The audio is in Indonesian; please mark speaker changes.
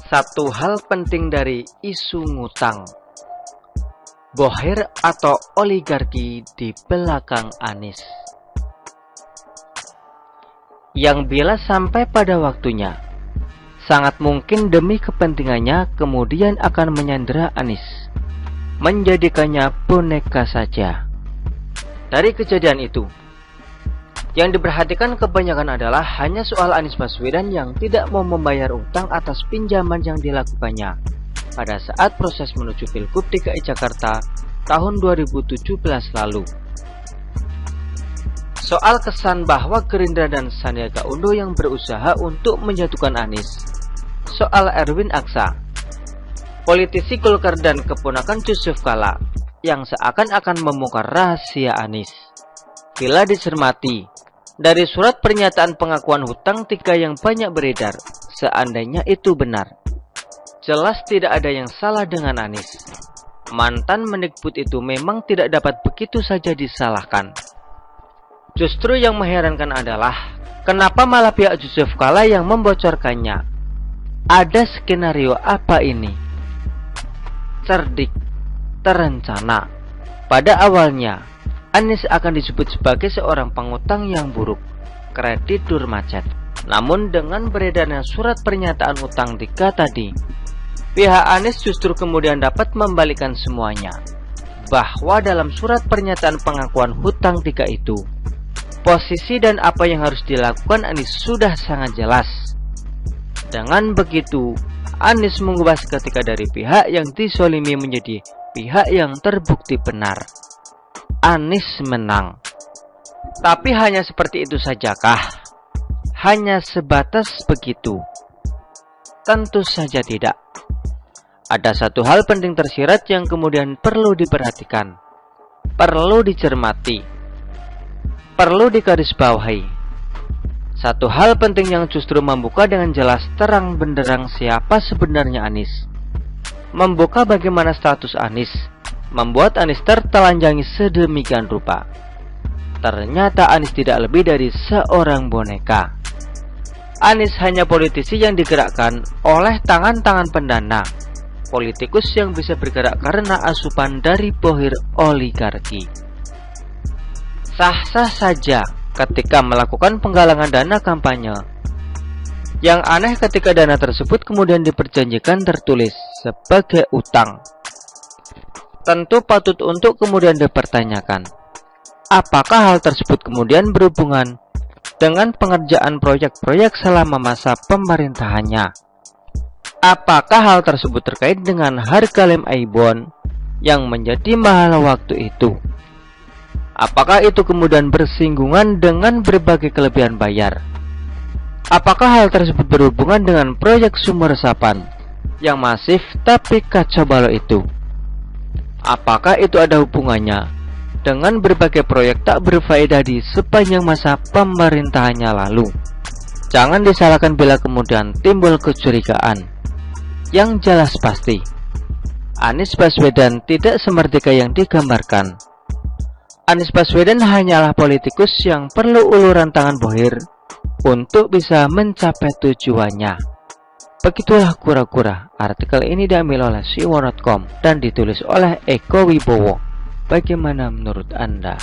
Speaker 1: Satu hal penting dari isu ngutang, bohir atau oligarki di belakang Anies, yang bila sampai pada waktunya, sangat mungkin demi kepentingannya kemudian akan menyandera Anies, menjadikannya boneka saja. Dari kejadian itu, yang diperhatikan kebanyakan adalah hanya soal Anies Baswedan yang tidak mau membayar utang atas pinjaman yang dilakukannya pada saat proses menuju Pilgub DKI Jakarta tahun 2017 lalu. Soal kesan bahwa Gerindra dan Sandiaga Uno yang berusaha untuk menjatuhkan Anies. Soal Erwin Aksa, politisi Golkar dan keponakan Yusuf Kala yang seakan-akan membongkar rahasia Anies. Bila dicermati dari surat pernyataan pengakuan hutang 3 yang banyak beredar, seandainya itu benar, jelas tidak ada yang salah dengan Anies. Mantan Mendikbud itu memang tidak dapat begitu saja disalahkan. Justru yang mengherankan adalah kenapa malah pihak Yusuf Kala yang membocorkannya. Ada skenario apa ini? Cerdik, terencana. Pada awalnya Anies akan disebut sebagai seorang pengutang yang buruk, kreditur macet. Namun dengan beredarnya surat pernyataan utang 3 tadi, pihak Anies justru kemudian dapat membalikkan semuanya. Bahwa dalam surat pernyataan pengakuan hutang 3 itu, posisi dan apa yang harus dilakukan Anies sudah sangat jelas. Dengan begitu, Anies mengubah seketika dari pihak yang disolimi menjadi pihak yang terbukti benar. Anies menang. Tapi hanya seperti itu sajakah? Hanya sebatas begitu? Tentu saja tidak. Ada satu hal penting tersirat yang kemudian perlu diperhatikan, perlu dicermati, perlu digarisbawahi. Satu hal penting yang justru membuka dengan jelas terang benderang siapa sebenarnya Anies, membuka bagaimana status Anies, membuat Anies tertelanjangi sedemikian rupa. Ternyata Anies tidak lebih dari seorang boneka. Anies hanya politisi yang digerakkan oleh tangan-tangan pendana, politikus yang bisa bergerak karena asupan dari bohir oligarki. Sah-sah saja ketika melakukan penggalangan dana kampanye. Yang aneh ketika dana tersebut kemudian diperjanjikan tertulis sebagai utang. Tentu patut untuk kemudian dipertanyakan, apakah hal tersebut kemudian berhubungan dengan pengerjaan proyek-proyek selama masa pemerintahannya? Apakah hal tersebut terkait dengan harga lem Aibon yang menjadi mahal waktu itu? Apakah itu kemudian bersinggungan dengan berbagai kelebihan bayar? Apakah hal tersebut berhubungan dengan proyek sumur resapan yang masif tapi kacau balau itu? Apakah itu ada hubungannya dengan berbagai proyek tak berfaedah di sepanjang masa pemerintahannya lalu? Jangan disalahkan bila kemudian timbul kecurigaan. Yang jelas pasti, Anies Baswedan tidak semerdeka yang digambarkan. Anies Baswedan hanyalah politikus yang perlu uluran tangan bohir untuk bisa mencapai tujuannya. Begitulah kura-kura. Artikel ini diambil oleh siwo.com dan ditulis oleh Eko Wibowo. Bagaimana menurut Anda?